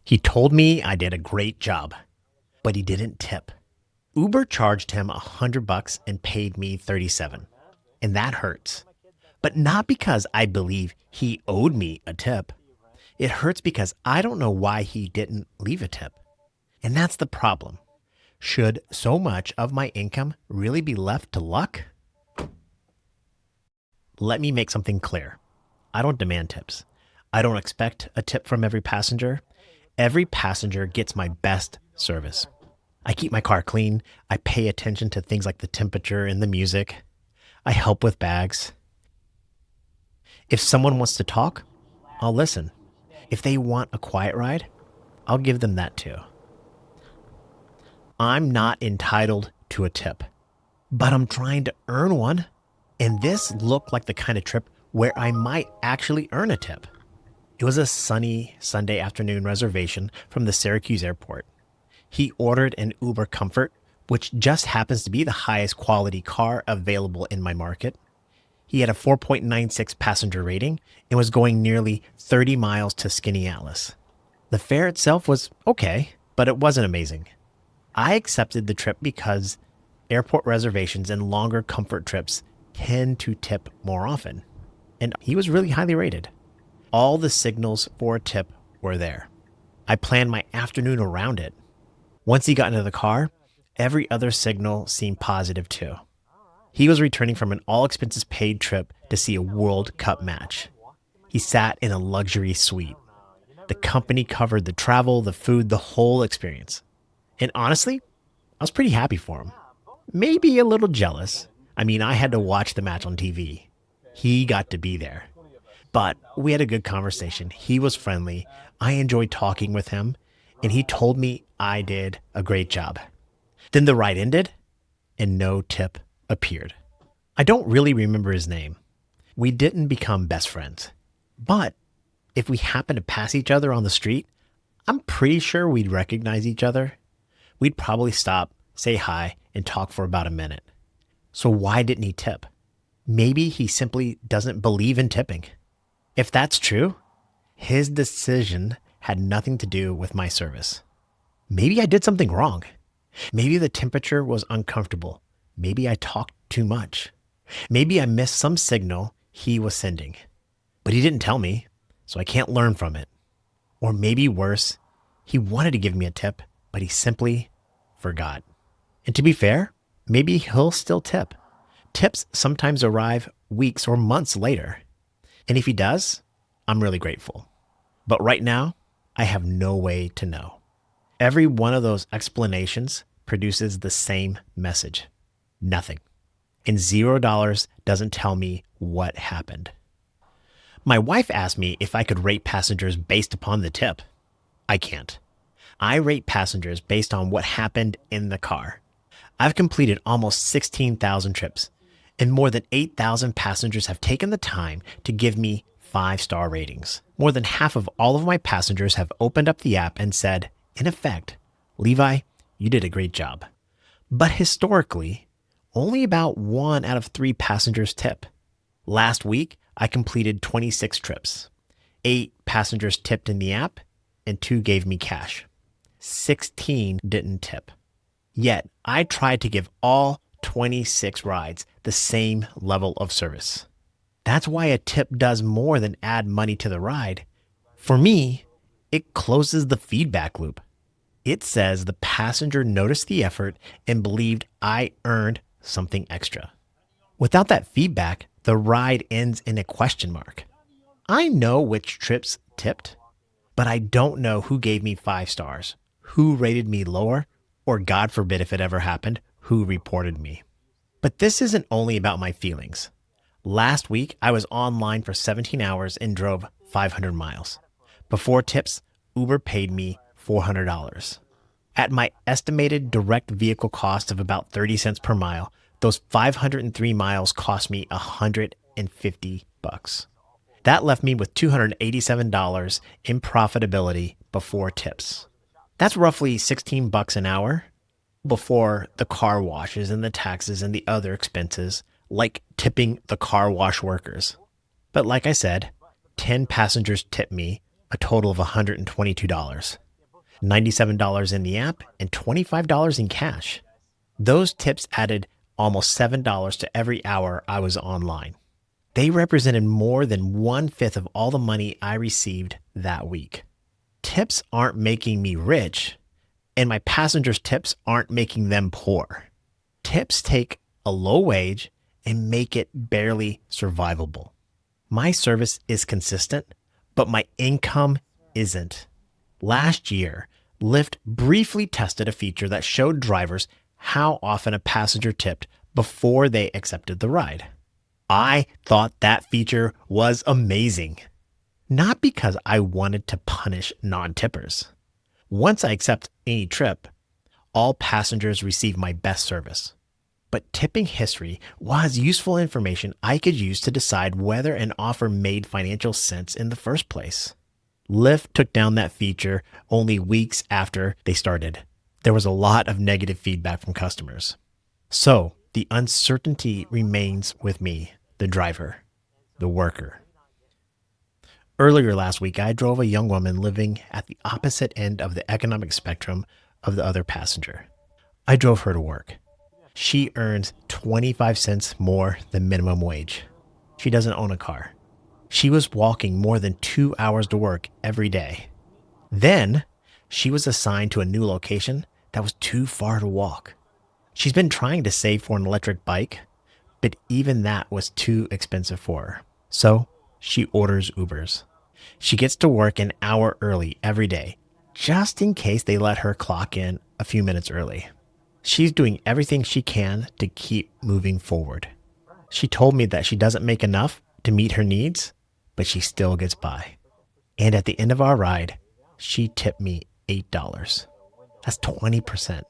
He told me I did a great job, but he didn't tip. Uber charged him $100 and paid me 37. And that hurts. But not because I believe he owed me a tip. It hurts because I don't know why he didn't leave a tip. And that's the problem. Should so much of my income really be left to luck? Let me make something clear. I don't demand tips. I don't expect a tip from every passenger. Every passenger gets my best service. I keep my car clean. I pay attention to things like the temperature and the music. I help with bags. If someone wants to talk, I'll listen. If they want a quiet ride, I'll give them that too. I'm not entitled to a tip, but I'm trying to earn one. And this looked like the kind of trip where I might actually earn a tip. It was a sunny Sunday afternoon reservation from the Syracuse airport. He ordered an Uber Comfort, which just happens to be the highest quality car available in my market. He had a 4.96 passenger rating and was going nearly 30 miles to Skaneateles. The fare itself was okay, but it wasn't amazing. I accepted the trip because airport reservations and longer comfort trips tend to tip more often. And he was really highly rated. All the signals for a tip were there. I planned my afternoon around it. Once he got into the car, every other signal seemed positive too. He was returning from an all-expenses-paid trip to see a World Cup match. He sat in a luxury suite. The company covered the travel, the food, the whole experience. And honestly, I was pretty happy for him. Maybe a little jealous. I mean, I had to watch the match on TV. He got to be there. But we had a good conversation. He was friendly. I enjoyed talking with him, and he told me I did a great job. Then the ride ended, and no tip appeared. I don't really remember his name. We didn't become best friends. But if we happened to pass each other on the street, I'm pretty sure we'd recognize each other. We'd probably stop, say hi, and talk for about a minute. So why didn't he tip? Maybe he simply doesn't believe in tipping. If that's true, his decision had nothing to do with my service. Maybe I did something wrong. Maybe the temperature was uncomfortable. Maybe I talked too much. Maybe I missed some signal he was sending. But he didn't tell me, so I can't learn from it. Or maybe worse, he wanted to give me a tip, but he simply forgot. And to be fair, maybe he'll still tip. Tips sometimes arrive weeks or months later. And if he does, I'm really grateful. But right now, I have no way to know. Every one of those explanations produces the same message. Nothing. And $0 doesn't tell me what happened. My wife asked me if I could rate passengers based upon the tip. I can't. I rate passengers based on what happened in the car. I've completed almost 16,000 trips, and more than 8,000 passengers have taken the time to give me 5-star ratings. More than half of all of my passengers have opened up the app and said, in effect, Levi, you did a great job. But historically, only about 1 out of 3 passengers tip. Last week, I completed 26 trips. 8 passengers tipped in the app, and 2 gave me cash. 16 didn't tip. Yet, I tried to give all 26 rides the same level of service. That's why a tip does more than add money to the ride. For me, it closes the feedback loop. It says the passenger noticed the effort and believed I earned something extra. Without that feedback, the ride ends in a question mark. I know which trips tipped, but I don't know who gave me 5 stars, who rated me lower, or God forbid if it ever happened, who reported me. But this isn't only about my feelings. Last week, I was online for 17 hours and drove 500 miles. Before tips, Uber paid me $400. At my estimated direct vehicle cost of about 30 cents per mile, those 503 miles cost me $150. That left me with $287 in profitability before tips. That's roughly $16 an hour before the car washes and the taxes and the other expenses, like tipping the car wash workers. But like I said, 10 passengers tipped me a total of $122. $97 in the app, and $25 in cash. Those tips added almost $7 to every hour I was online. They represented more than 1/5 of all the money I received that week. Tips aren't making me rich, and my passengers' tips aren't making them poor. Tips take a low wage and make it barely survivable. My service is consistent, but my income isn't. Last year, Lyft briefly tested a feature that showed drivers how often a passenger tipped before they accepted the ride. I thought that feature was amazing. Not because I wanted to punish non-tippers. Once I accept any trip, all passengers receive my best service. But tipping history was useful information I could use to decide whether an offer made financial sense in the first place. Lyft took down that feature only weeks after they started. There was a lot of negative feedback from customers. So the uncertainty remains with me, the driver, the worker. Earlier last week, I drove a young woman living at the opposite end of the economic spectrum of the other passenger. I drove her to work. She earns 25 cents more than minimum wage. She doesn't own a car. She was walking more than 2 hours to work every day. Then she was assigned to a new location that was too far to walk. She's been trying to save for an electric bike, but even that was too expensive for her. So she orders Ubers. She gets to work an hour early every day, just in case they let her clock in a few minutes early. She's doing everything she can to keep moving forward. She told me that she doesn't make enough to meet her needs, but she still gets by. And at the end of our ride, she tipped me $8. That's 20%.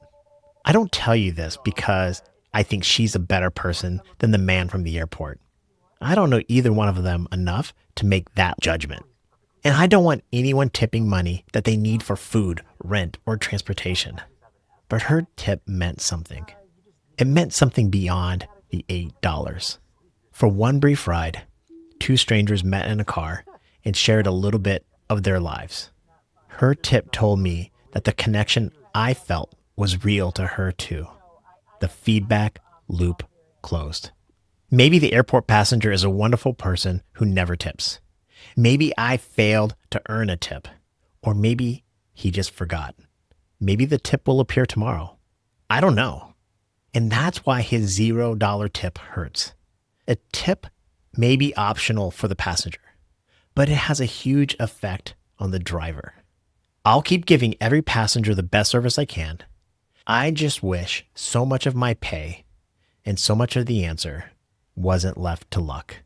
I don't tell you this because I think she's a better person than the man from the airport. I don't know either one of them enough to make that judgment. And I don't want anyone tipping money that they need for food, rent, or transportation. But her tip meant something. It meant something beyond the $8. For one brief ride, two strangers met in a car and shared a little bit of their lives. Her tip told me that the connection I felt was real to her too. The feedback loop closed. Maybe the airport passenger is a wonderful person who never tips. Maybe I failed to earn a tip, or maybe he just forgot. Maybe the tip will appear tomorrow. I don't know. And that's why his $0 tip hurts. A tip may be optional for the passenger, but it has a huge effect on the driver. I'll keep giving every passenger the best service I can. I just wish so much of my pay and so much of the answer wasn't left to luck.